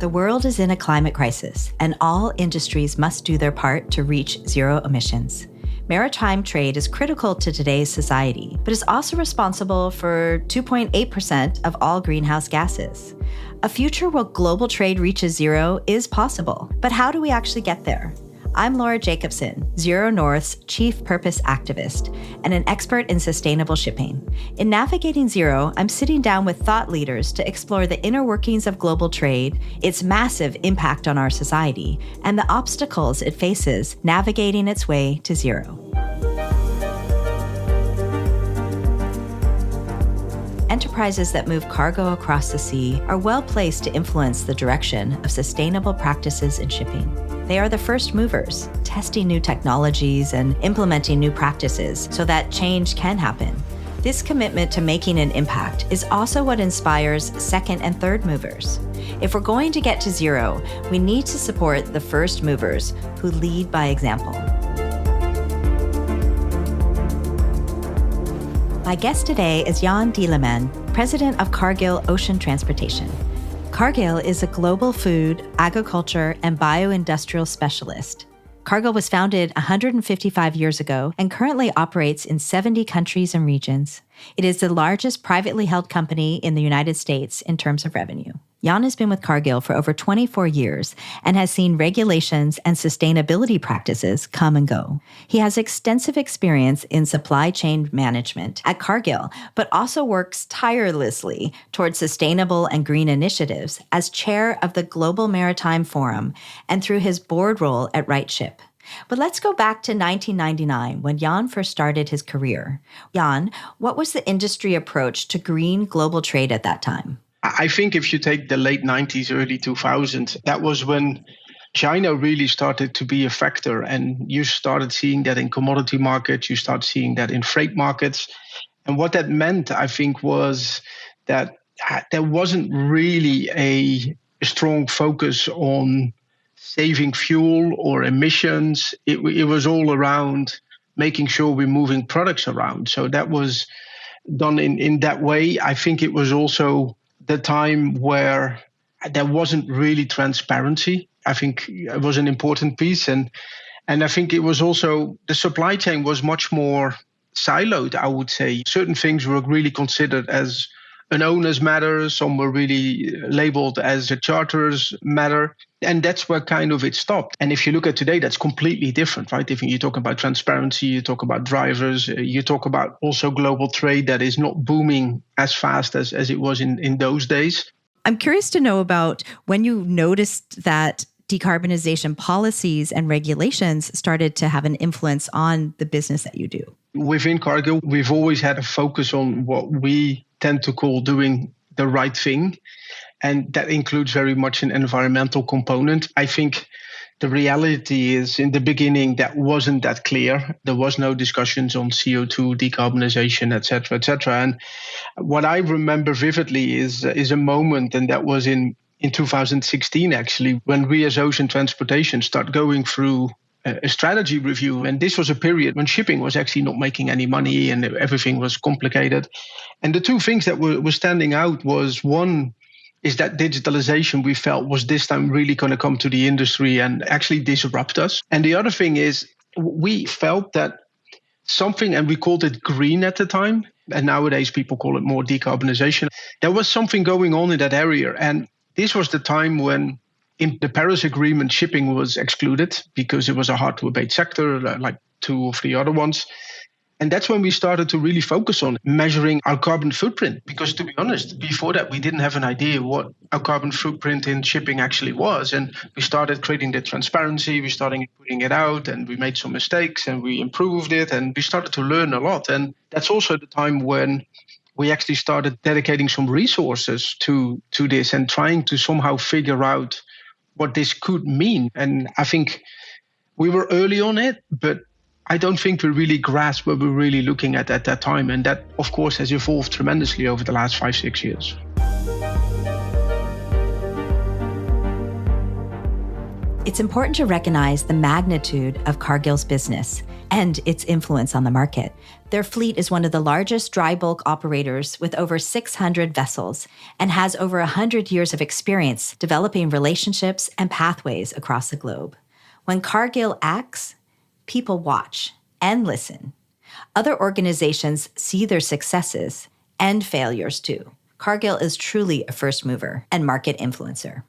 The world is in a climate crisis, and all industries must do their part to reach zero emissions. Maritime trade is critical to today's society, but is also responsible for 2.8% of all greenhouse gases. A future where global trade reaches zero is possible, but how do we actually get there? I'm Lora Jacobson, ZeroNorth's Chief Purpose Activist and an expert in sustainable shipping. In Navigating Zero, I'm sitting down with thought leaders to explore the inner workings of global trade, its massive impact on our society, and the obstacles it faces navigating its way to zero. Enterprises that move cargo across the sea are well placed to influence the direction of sustainable practices in shipping. They are the first movers, testing new technologies and implementing new practices so that change can happen. This commitment to making an impact is also what inspires second and third movers. If we're going to get to zero, we need to support the first movers who lead by example. My guest today is Jan Dieleman, president of Cargill Ocean Transportation. Cargill is a global food, agriculture, and bioindustrial specialist. Cargill was founded 155 years ago and currently operates in 70 countries and regions. It is the largest privately held company in the United States in terms of revenue. Jan has been with Cargill for over 24 years and has seen regulations and sustainability practices come and go. He has extensive experience in supply chain management at Cargill, but also works tirelessly towards sustainable and green initiatives as chair of the Global Maritime Forum and through his board role at RightShip. But let's go back to 1999 when Jan first started his career. Jan, what was the industry approach to green global trade at that time? I think if you take the late 90s, early 2000s, that was when China really started to be a factor. And you started seeing that in commodity markets, you start seeing that in freight markets. And what that meant, I think, was that there wasn't really a strong focus on saving fuel or emissions. It was all around making sure we're moving products around. So that was done in that way. I think it was also the time where there wasn't really transparency. I think it was an important piece. And I think it was also, the supply chain was much more siloed, I would say. Certain things were really considered as an owner's matter. Some were really labeled as a charter's matter. And that's where kind of it stopped. And if you look at today, that's completely different, right? If you talk about transparency, you talk about drivers, you talk about also global trade that is not booming as fast as it was in those days. I'm curious to know about when you noticed that decarbonization policies and regulations started to have an influence on the business that you do. Within Cargill, we've always had a focus on what we tend to call doing the right thing. And that includes very much an environmental component. I think the reality is in the beginning, that wasn't that clear. There was no discussions on CO2, decarbonization, et cetera, et cetera. And what I remember vividly is a moment, and that was in 2016, actually, when we as Ocean Transportation start going through a strategy review. And this was a period when shipping was actually not making any money and everything was complicated. And the two things that were standing out was, one, is that digitalization we felt was this time really going to come to the industry and actually disrupt us. And the other thing is we felt that something, and we called it green at the time, and nowadays people call it more decarbonization. There was something going on in that area. And this was the time when in the Paris Agreement, shipping was excluded because it was a hard to abate sector, like 2 or 3 other ones. And that's when we started to really focus on measuring our carbon footprint. Because to be honest, before that, we didn't have an idea what our carbon footprint in shipping actually was. And we started creating the transparency, we started putting it out, and we made some mistakes and we improved it. And we started to learn a lot. And that's also the time when we actually started dedicating some resources to this and trying to somehow figure out what this could mean. And I think we were early on it, but I don't think we really grasped what we're really looking at that time. And that, of course, has evolved tremendously over the last 5-6 years. It's important to recognize the magnitude of Cargill's business. and its influence on the market. Their fleet is one of the largest dry bulk operators with over 600 vessels and has over 100 years of experience developing relationships and pathways across the globe. When Cargill acts, people watch and listen. Other organizations see their successes and failures too. Cargill is truly a first mover and market influencer.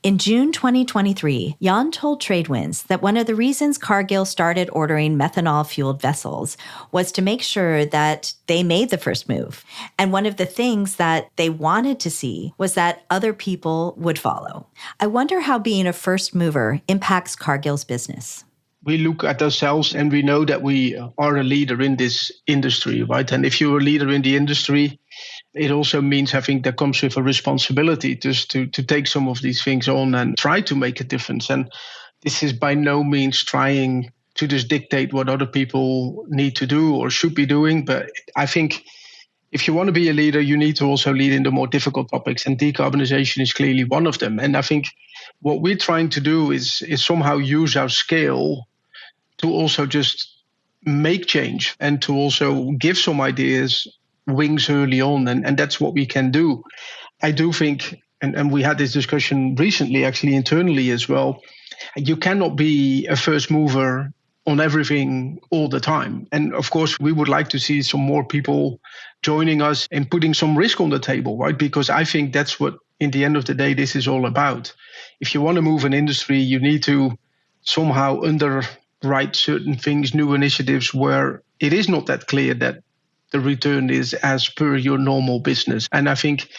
In June 2023, Jan told Tradewinds that one of the reasons Cargill started ordering methanol-fueled vessels was to make sure that they made the first move. And one of the things that they wanted to see was that other people would follow. I wonder how being a first mover impacts Cargill's business. We look at ourselves and we know that we are a leader in this industry, right? And if you're a leader in the industry, it also means, I think, that comes with a responsibility just to take some of these things on and try to make a difference. And this is by no means trying to just dictate what other people need to do or should be doing. But I think if you want to be a leader, you need to also lead in the more difficult topics. And decarbonization is clearly one of them. And I think what we're trying to do is somehow use our scale to also just make change and to also give some ideas wings early on. And that's what we can do. I do think, and we had this discussion recently, actually internally as well, you cannot be a first mover on everything all the time. And of course, we would like to see some more people joining us and putting some risk on the table, right? Because I think that's what, in the end of the day, this is all about. If you want to move an industry, you need to somehow underwrite certain things, new initiatives where it is not that clear that the return is as per your normal business. And I think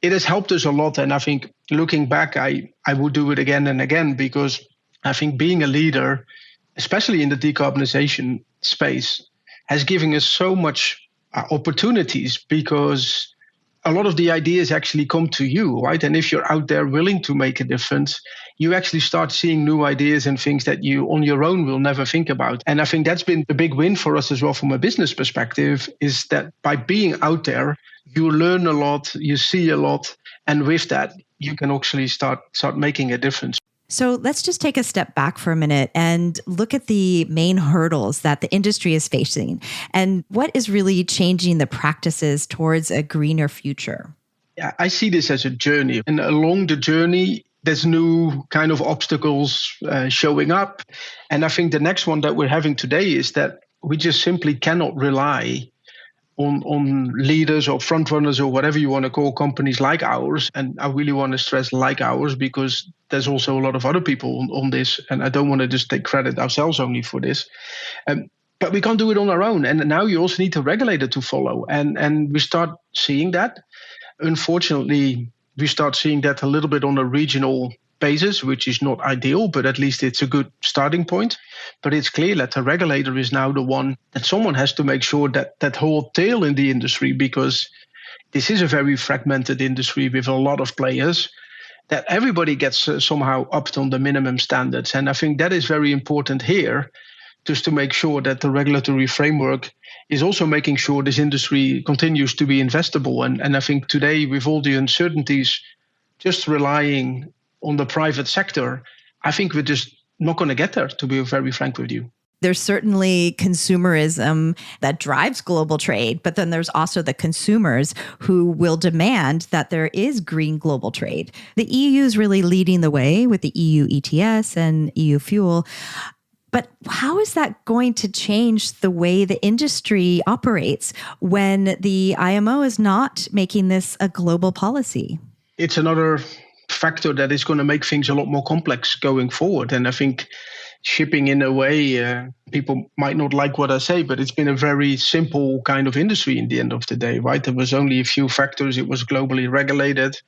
it has helped us a lot. And I think looking back, I would do it again and again, because I think being a leader, especially in the decarbonization space, has given us so much opportunities, because a lot of the ideas actually come to you, right? And if you're out there willing to make a difference, you actually start seeing new ideas and things that you on your own will never think about. And I think that's been a big win for us as well from a business perspective, is that by being out there, you learn a lot, you see a lot, and with that, you can actually start making a difference. So let's just take a step back for a minute and look at the main hurdles that the industry is facing and what is really changing the practices towards a greener future. Yeah, I see this as a journey. And along the journey, there's new kind of obstacles showing up. And I think the next one that we're having today is that we just simply cannot rely on leaders or front runners or whatever you want to call companies like ours. And I really want to stress like ours, because there's also a lot of other people on this. And I don't want to just take credit ourselves only for this. But we can't do it on our own. And now you also need a regulator to follow. And we start seeing that. Unfortunately, we start seeing that a little bit on a regional basis, which is not ideal, but at least it's a good starting point. But it's clear that the regulator is now the one that someone has to make sure that that whole tail in the industry, because this is a very fragmented industry with a lot of players, that everybody gets somehow upped on the minimum standards. And I think that is very important here, just to make sure that the regulatory framework is also making sure this industry continues to be investable. And I think today, with all the uncertainties, just relying on the private sector, I think we're just not going to get there, to be very frank with you. There's certainly consumerism that drives global trade, but then there's also the consumers who will demand that there is green global trade. The EU is really leading the way with the EU ETS and EU fuel. But how is that going to change the way the industry operates when the IMO is not making this a global policy? It's another factor that is going to make things a lot more complex going forward. And I think shipping, in a way, people might not like what I say, but it's been a very simple kind of industry in the end of the day, right? There was only a few factors. It was globally regulated,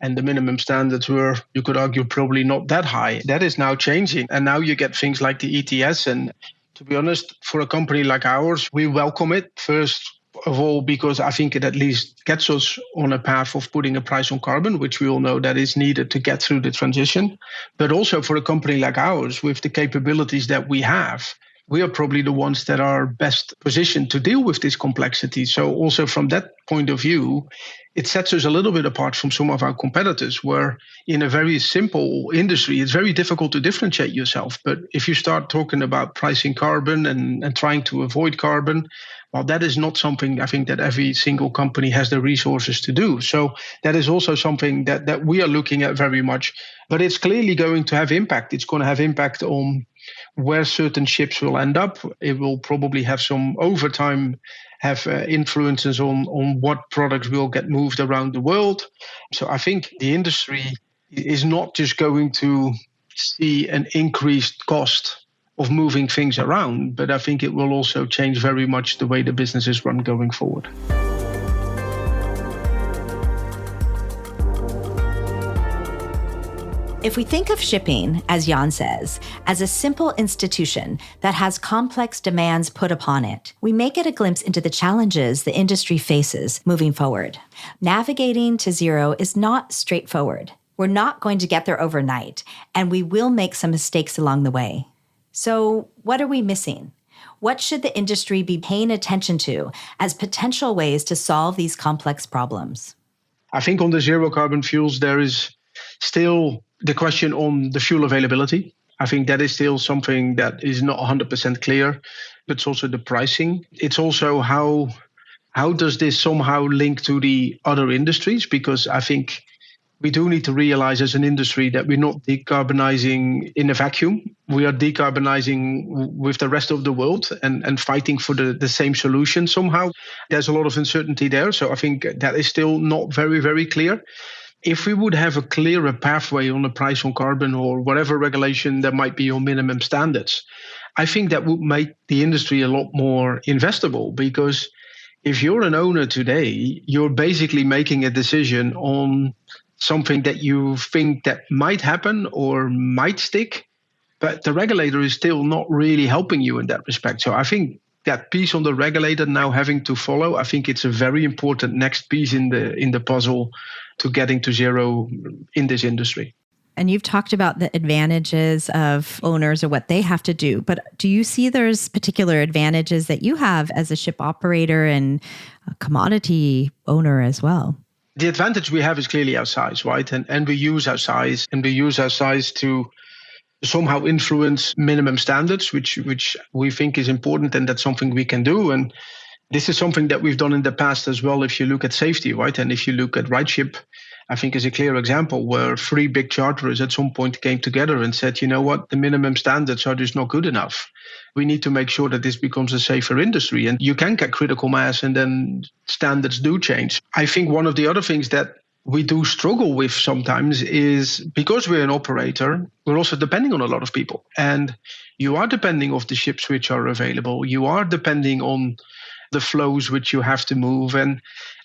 and the minimum standards were, you could argue, probably not that high. That is now changing. And now you get things like the ETS. And to be honest, for a company like ours, we welcome it. First of all, because I think it at least gets us on a path of putting a price on carbon, which we all know that is needed to get through the transition. But also for a company like ours, with the capabilities that we have, we are probably the ones that are best positioned to deal with this complexity. So also from that point of view, it sets us a little bit apart from some of our competitors, where in a very simple industry, it's very difficult to differentiate yourself. But if you start talking about pricing carbon and trying to avoid carbon, well, that is not something I think that every single company has the resources to do. So that is also something that we are looking at very much. But it's clearly going to have impact. It's going to have impact on where certain ships will end up. It will probably have some over time have influences on what products will get moved around the world. So I think the industry is not just going to see an increased cost of moving things around, but I think it will also change very much the way the business is run going forward. If we think of shipping, as Jan says, as a simple institution that has complex demands put upon it, we may get a glimpse into the challenges the industry faces moving forward. Navigating to zero is not straightforward. We're not going to get there overnight, and we will make some mistakes along the way. So what are we missing? What should the industry be paying attention to as potential ways to solve these complex problems? I think on the zero carbon fuels, there is still the question on the fuel availability. I think that is still something that is not 100% clear, but it's also the pricing. It's also how does this somehow link to the other industries? Because I think we do need to realize as an industry that we're not decarbonizing in a vacuum. We are decarbonizing with the rest of the world and fighting for the same solution somehow. There's a lot of uncertainty there. So I think that is still not very, very clear. If we would have a clearer pathway on the price on carbon or whatever regulation there might be on minimum standards, I think that would make the industry a lot more investable, because if you're an owner today, you're basically making a decision on something that you think that might happen or might stick, but the regulator is still not really helping you in that respect. So I think that piece on the regulator now having to follow, I think it's a very important next piece in the puzzle to getting to zero in this industry. And you've talked about the advantages of owners or what they have to do, but do you see there's particular advantages that you have as a ship operator and a commodity owner as well? The advantage we have is clearly our size, right? And we use our size, to somehow influence minimum standards, which we think is important, and that's something we can do. And this is something that we've done in the past as well. If you look at safety, right? And if you look at RightShip, I think is a clear example where 3 big charterers at some point came together and said, you know what, the minimum standards are just not good enough. We need to make sure that this becomes a safer industry. And you can get critical mass and then standards do change. I think one of the other things that we do struggle with sometimes is because we're an operator, we're also depending on a lot of people. And you are depending on the ships which are available. You are depending on the flows which you have to move. And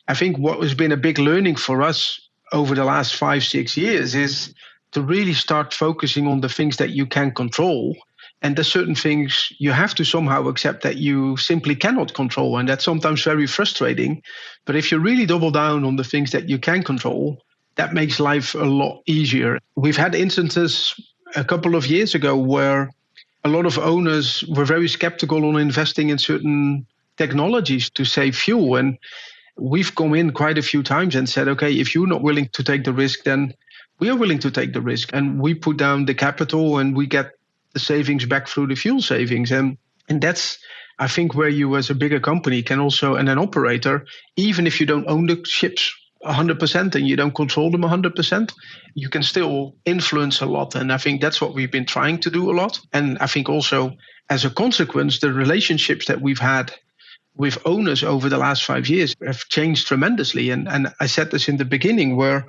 I think what has been a big learning for us over the last 5-6 years is to really start focusing on the things that you can control. And there's certain things you have to somehow accept that you simply cannot control. And that's sometimes very frustrating. But if you really double down on the things that you can control, that makes life a lot easier. We've had instances a couple of years ago where a lot of owners were very skeptical on investing in certain technologies to save fuel. And we've come in quite a few times and said, okay, if you're not willing to take the risk, then we are willing to take the risk. And we put down the capital and we get the savings back through the fuel savings. And that's, I think, where you as a bigger company can also, and an operator, even if you don't own the ships 100% and you don't control them 100%, you can still influence a lot. And I think that's what we've been trying to do a lot. And I think also as a consequence, the relationships that we've had with owners over the last 5 years have changed tremendously. And I said this in the beginning, where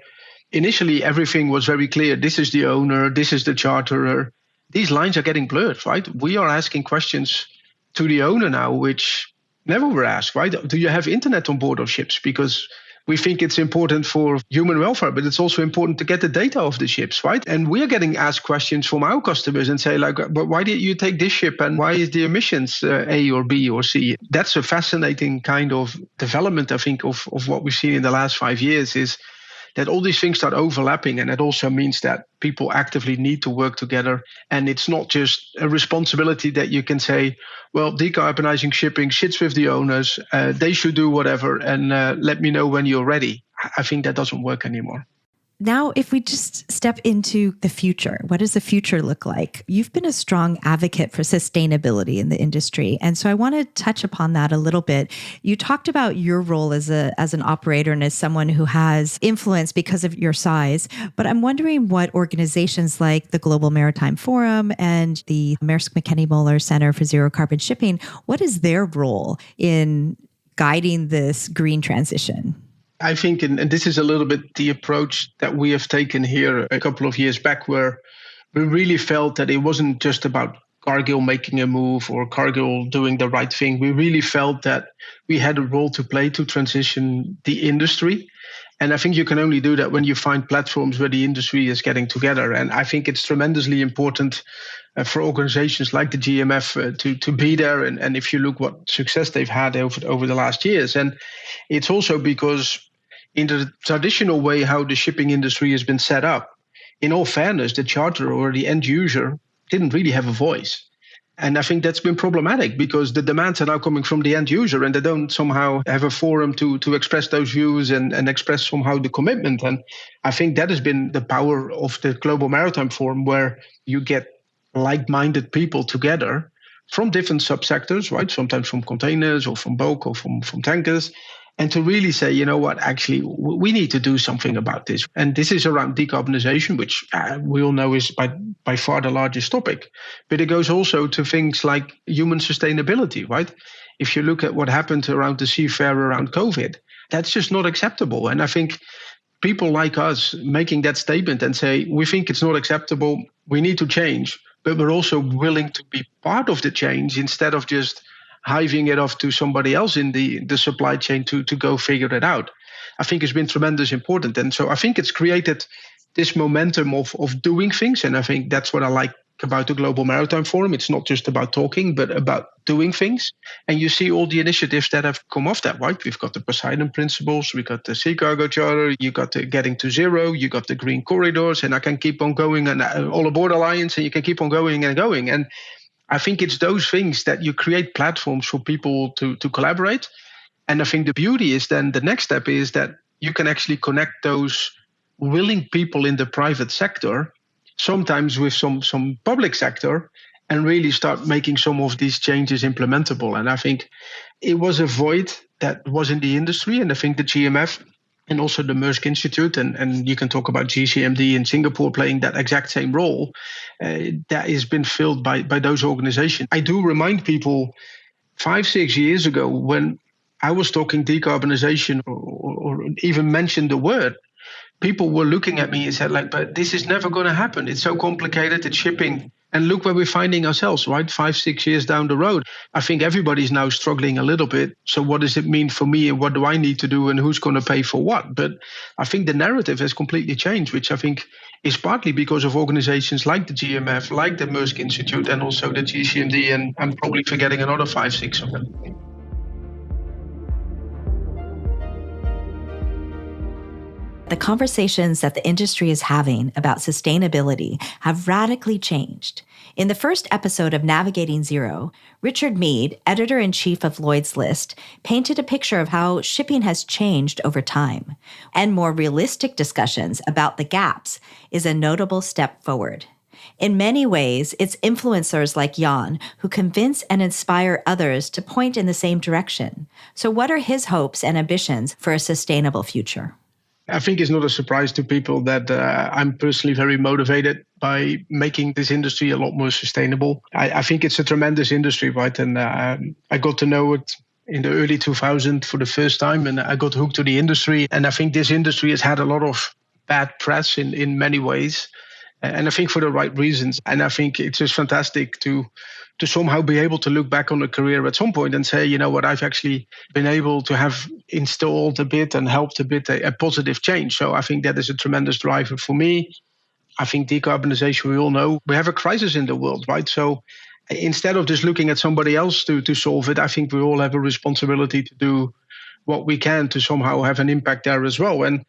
initially everything was very clear. This is the owner, this is the charterer. These lines are getting blurred, right? We are asking questions to the owner now, which never were asked, right? Do you have internet on board of ships? Because we think it's important for human welfare, but it's also important to get the data of the ships, right? And we are getting asked questions from our customers and say, like, but why did you take this ship? And why is the emissions A or B or C? That's a fascinating kind of development, I think, of what we've seen in the last 5 years is that all these things start overlapping. And it also means that people actively need to work together. And it's not just a responsibility that you can say, well, decarbonizing shipping sits with the owners. They should do whatever and let me know when you're ready. I think that doesn't work anymore. Now, if we just step into the future, what does the future look like? You've been a strong advocate for sustainability in the industry. And so I want to touch upon that a little bit. You talked about your role as an operator and as someone who has influence because of your size. But I'm wondering what organizations like the Global Maritime Forum and the Maersk McKinney Moller Center for Zero Carbon Shipping, what is their role in guiding this green transition? I think, and this is a little bit the approach that we have taken here a couple of years back, where we really felt that it wasn't just about Cargill making a move or Cargill doing the right thing. We really felt that we had a role to play to transition the industry. And I think you can only do that when you find platforms where the industry is getting together. And I think it's tremendously important for organizations like the GMF to be there. And if you look what success they've had over the last years. And it's also because in the traditional way how the shipping industry has been set up, in all fairness, the charterer or the end user didn't really have a voice. And I think that's been problematic because the demands are now coming from the end user and they don't somehow have a forum to express those views and express somehow the commitment. And I think that has been the power of the Global Maritime Forum, where you get like-minded people together from different subsectors, right? Sometimes from containers or from bulk or from tankers. And to really say, you know what, actually, we need to do something about this. And this is around decarbonization, which we all know is by far the largest topic. But it goes also to things like human sustainability, right? If you look at what happened around the seafarer around COVID, that's just not acceptable. And I think people like us making that statement and say, we think it's not acceptable, we need to change, but we're also willing to be part of the change instead of just hiving it off to somebody else in the supply chain to go figure it out. I think it's been tremendously important. And so I think it's created this momentum of doing things. And I think that's what I like about the Global Maritime Forum. It's not just about talking, but about doing things. And you see all the initiatives that have come off that, right? We've got the Poseidon Principles, we got the Sea Cargo Charter, you got the Getting to Zero, you got the Green Corridors, and I can keep on going, and All Aboard Alliance, and you can keep on going and going. And I think it's those things that you create platforms for people to collaborate. And I think the beauty is then the next step is that you can actually connect those willing people in the private sector, sometimes with some public sector, and really start making some of these changes implementable. And I think it was a void that was in the industry. And I think the GMF and also the Maersk Institute, and you can talk about GCMD in Singapore playing that exact same role, that has been filled by those organizations. I do remind people 5-6 years ago when I was talking decarbonization or even mentioned the word, people were looking at me and said, like, but this is never going to happen. It's so complicated, it's shipping. And look where we're finding ourselves, right? 5-6 years down the road. I think everybody's now struggling a little bit. So what does it mean for me and what do I need to do and who's going to pay for what? But I think the narrative has completely changed, which I think is partly because of organizations like the GMF, like the Maersk Institute, and also the GCMD. And I'm probably forgetting another 5-6 of them. The conversations that the industry is having about sustainability have radically changed. In the first episode of Navigating Zero, Richard Mead, editor-in-chief of Lloyd's List, painted a picture of how shipping has changed over time. And more realistic discussions about the gaps is a notable step forward. In many ways, it's influencers like Jan who convince and inspire others to point in the same direction. So what are his hopes and ambitions for a sustainable future? I think it's not a surprise to people that I'm personally very motivated by making this industry a lot more sustainable. I think it's a tremendous industry, right? And I got to know it in the early 2000s for the first time, and I got hooked to the industry. And I think this industry has had a lot of bad press in many ways, and I think for the right reasons. And I think it's just fantastic to somehow be able to look back on a career at some point and say, you know what, I've actually been able to have installed a bit and helped a bit a positive change. So I think that is a tremendous driver for me. I think decarbonization, we all know, we have a crisis in the world, right? So instead of just looking at somebody else to solve it, I think we all have a responsibility to do what we can to somehow have an impact there as well. And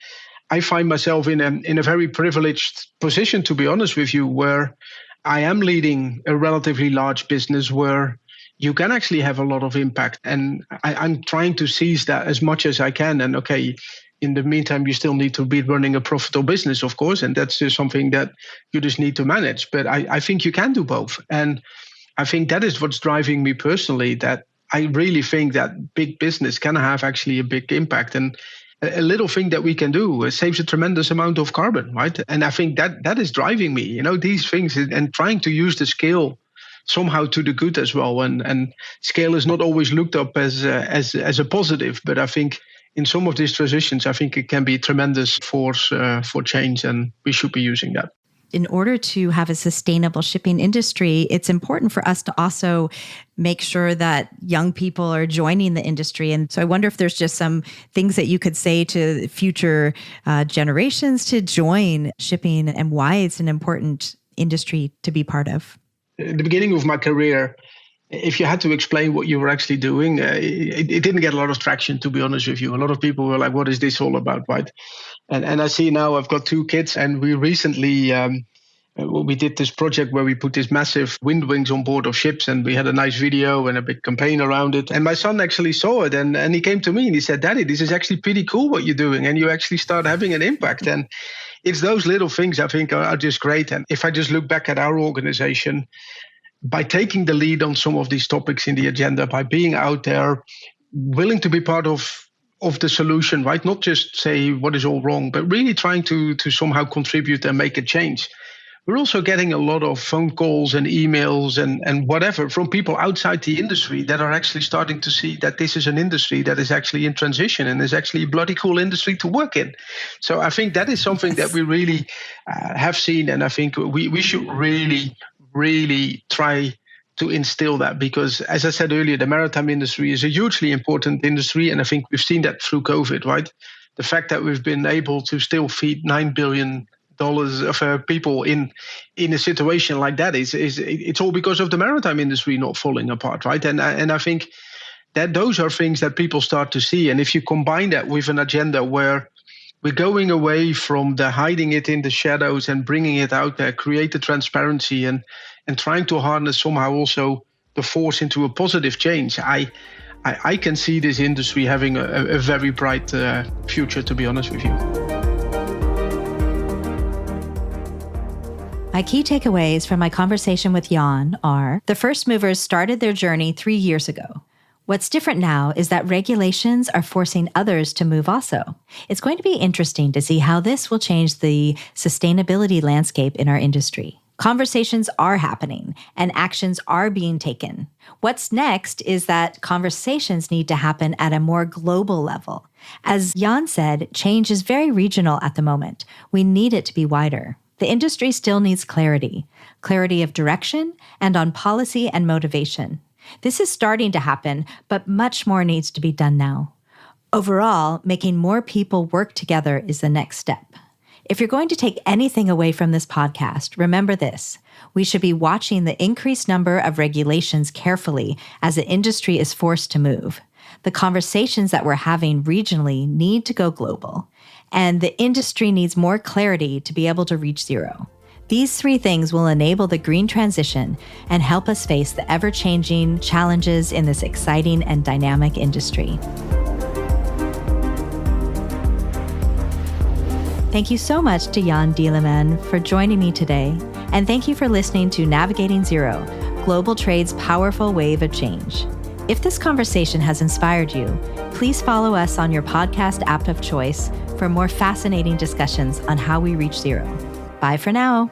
I find myself in a very privileged position, to be honest with you, where I am leading a relatively large business where you can actually have a lot of impact. And I'm trying to seize that as much as I can. And okay, in the meantime, you still need to be running a profitable business, of course. And that's just something that you just need to manage. But I think you can do both. And I think that is what's driving me personally, that I really think that big business can have actually a big impact. And a little thing that we can do saves a tremendous amount of carbon, right? And I think that is driving me, these things, and trying to use the scale somehow to the good as well. And scale is not always looked up as a positive, but I think in some of these transitions, I think it can be a tremendous force for change, and we should be using that. In order to have a sustainable shipping industry, it's important for us to also make sure that young people are joining the industry. And so I wonder if there's just some things that you could say to future generations to join shipping and why it's an important industry to be part of. At the beginning of my career, if you had to explain what you were actually doing, it didn't get a lot of traction, to be honest with you. A lot of people were like, what is this all about, right? And I see now I've got 2 kids, and we recently we did this project where we put these massive wind wings on board of ships, and we had a nice video and a big campaign around it. And my son actually saw it, and he came to me and he said, Daddy, this is actually pretty cool what you're doing, and you actually start having an impact. And it's those little things I think are just great. And if I just look back at our organization, by taking the lead on some of these topics in the agenda, by being out there, willing to be part of the solution, right? Not just say what is all wrong, but really trying to somehow contribute and make a change. We're also getting a lot of phone calls and emails and whatever from people outside the industry that are actually starting to see that this is an industry that is actually in transition and is actually a bloody cool industry to work in. So I think that is something that we really have seen, and I think we should really try to instill that, because as I said earlier, the maritime industry is a hugely important industry, and I think we've seen that through COVID, right? The fact that we've been able to still feed $9 billion of people in a situation like that is it's all because of the maritime industry not falling apart, right? And I think that those are things that people start to see, and if you combine that with an agenda where we're going away from the hiding it in the shadows and bringing it out there, create the transparency and trying to harness somehow also the force into a positive change, I can see this industry having a very bright future, to be honest with you. My key takeaways from my conversation with Jan are: the first movers started their journey 3 years ago. What's different now is that regulations are forcing others to move also. It's going to be interesting to see how this will change the sustainability landscape in our industry. Conversations are happening and actions are being taken. What's next is that conversations need to happen at a more global level. As Jan said, change is very regional at the moment. We need it to be wider. The industry still needs clarity of direction and on policy and motivation. This is starting to happen, but much more needs to be done now. Overall, making more people work together is the next step. If you're going to take anything away from this podcast, remember this: we should be watching the increased number of regulations carefully as the industry is forced to move. The conversations that we're having regionally need to go global, and the industry needs more clarity to be able to reach zero. These 3 things will enable the green transition and help us face the ever-changing challenges in this exciting and dynamic industry. Thank you so much to Jan Dieleman for joining me today, and thank you for listening to Navigating Zero, Global Trade's powerful wave of change. If this conversation has inspired you, please follow us on your podcast app of choice for more fascinating discussions on how we reach zero. Bye for now.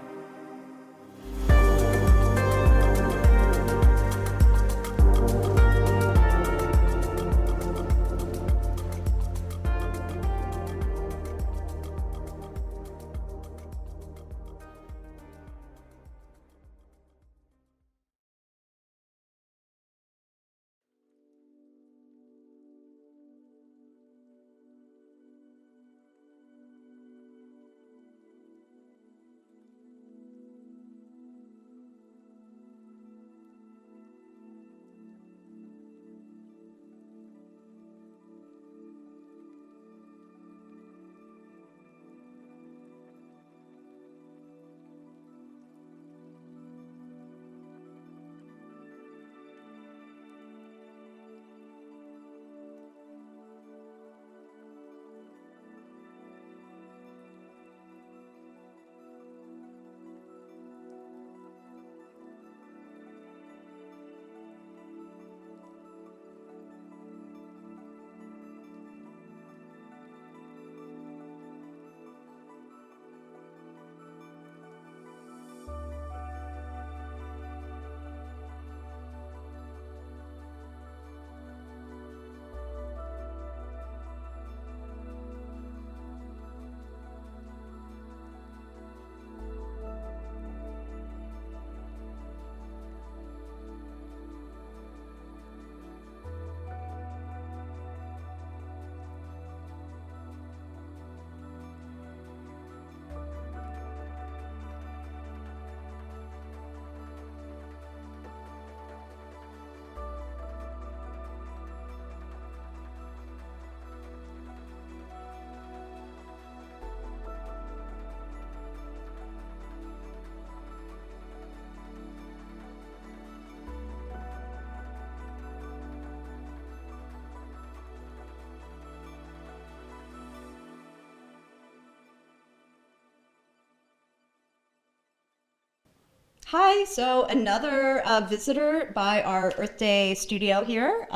Hi, so another visitor by our Earth Day studio here.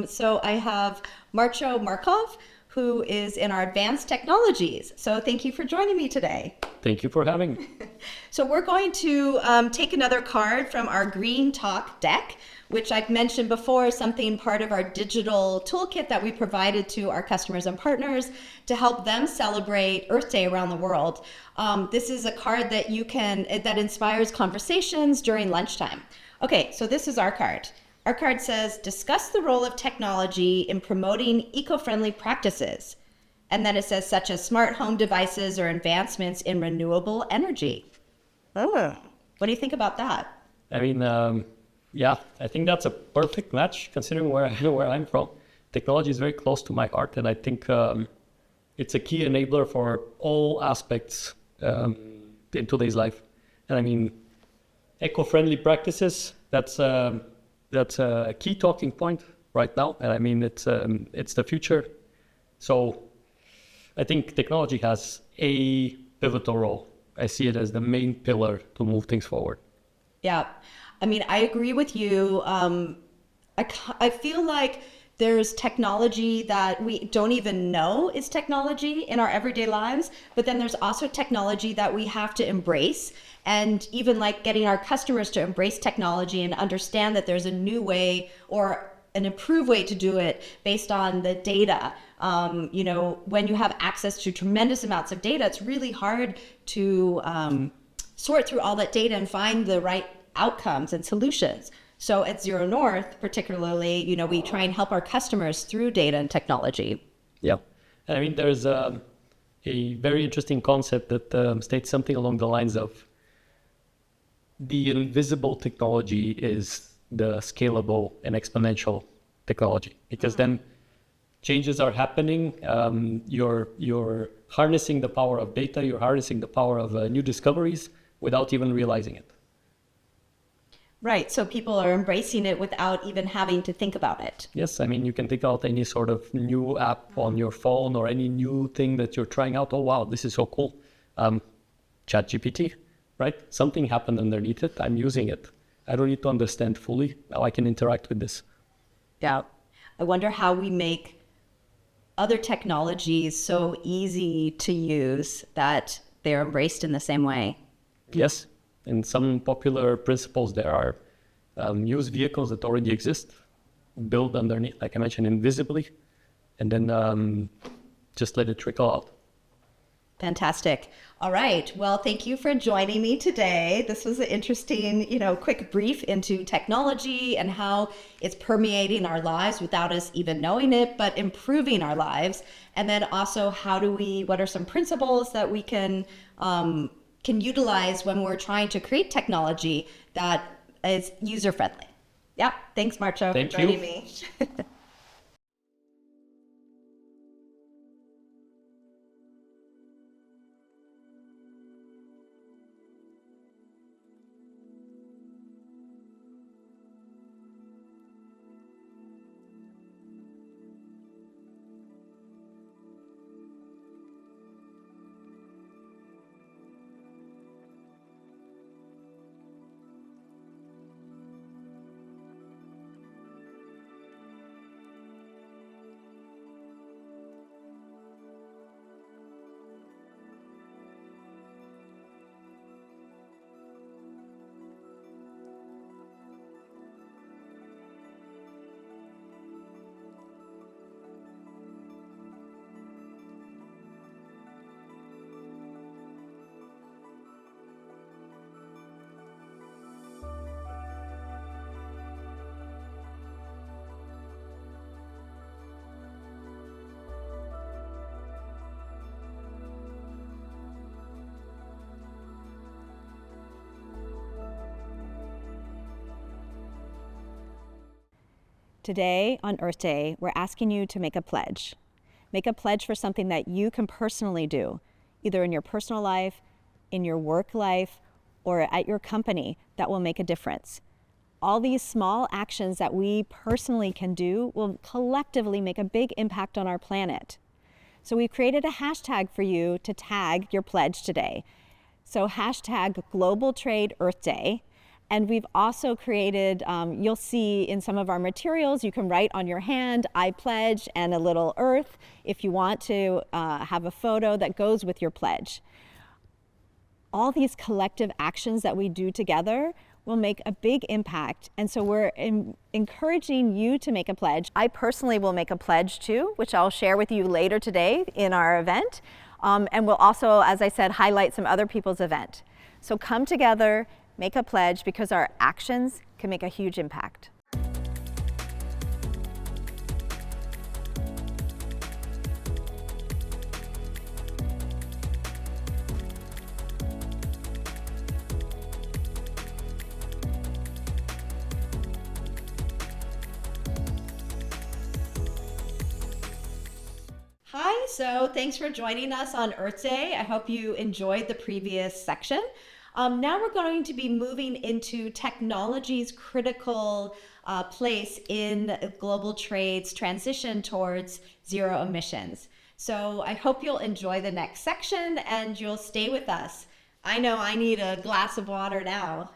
So I have Marcho Markov, who is in our advanced technologies. So thank you for joining me today. Thank you for having me. So we're going to take another card from our Green Talk deck, which I've mentioned before is something part of our digital toolkit that we provided to our customers and partners to help them celebrate Earth Day around the world. This is a card that that inspires conversations during lunchtime. Okay, so this is our card. Our card says, discuss the role of technology in promoting eco-friendly practices. And then it says, such as smart home devices or advancements in renewable energy. Oh, what do you think about that? I mean, yeah, I think that's a perfect match considering where I'm from. Technology is very close to my heart, and I think it's a key enabler for all aspects in today's life. And I mean, eco-friendly practices, that's a key talking point right now. And I mean, it's the future. So I think technology has a pivotal role. I see it as the main pillar to move things forward. Yeah, I mean, I agree with you. I feel like there's technology that we don't even know is technology in our everyday lives, but then there's also technology that we have to embrace. And even like getting our customers to embrace technology and understand that there's a new way or an improved way to do it based on the data. When you have access to tremendous amounts of data, it's really hard to sort through all that data and find the right outcomes and solutions. So at ZeroNorth, particularly, we try and help our customers through data and technology. Yeah. I mean, there's a very interesting concept that states something along the lines of the invisible technology is the scalable and exponential technology, because then changes are happening. You're harnessing the power of data, you're harnessing the power of new discoveries without even realizing it. Right, so people are embracing it without even having to think about it. Yes, I mean, you can take out any sort of new app on your phone or any new thing that you're trying out. Oh, wow, this is so cool. ChatGPT, right? Something happened underneath it. I'm using it. I don't need to understand fully how I can interact with this. Yeah, I wonder how we make other technologies so easy to use that they're embraced in the same way. Yes. And some popular principles there are use vehicles that already exist, build underneath, like I mentioned, invisibly, and then just let it trickle out. Fantastic. All right. Well, thank you for joining me today. This was an interesting, quick brief into technology and how it's permeating our lives without us even knowing it, but improving our lives. And then also, what are some principles that we can utilize when we're trying to create technology that is user-friendly. Yeah, thanks, Marcho, for joining me. Today, on Earth Day, we're asking you to make a pledge. Make a pledge for something that you can personally do, either in your personal life, in your work life, or at your company that will make a difference. All these small actions that we personally can do will collectively make a big impact on our planet. So we've created a hashtag for you to tag your pledge today. So hashtag Global Trade Earth Day. And we've also created, you'll see in some of our materials, you can write on your hand, I pledge, and a little earth if you want to have a photo that goes with your pledge. All these collective actions that we do together will make a big impact. And so we're encouraging you to make a pledge. I personally will make a pledge too, which I'll share with you later today in our event. And we'll also, as I said, highlight some other people's event. So come together, make a pledge, because our actions can make a huge impact. Hi, so thanks for joining us on Earth Day. I hope you enjoyed the previous section. Now we're going to be moving into technology's critical place in global trade's transition towards zero emissions. So I hope you'll enjoy the next section and you'll stay with us. I know I need a glass of water now.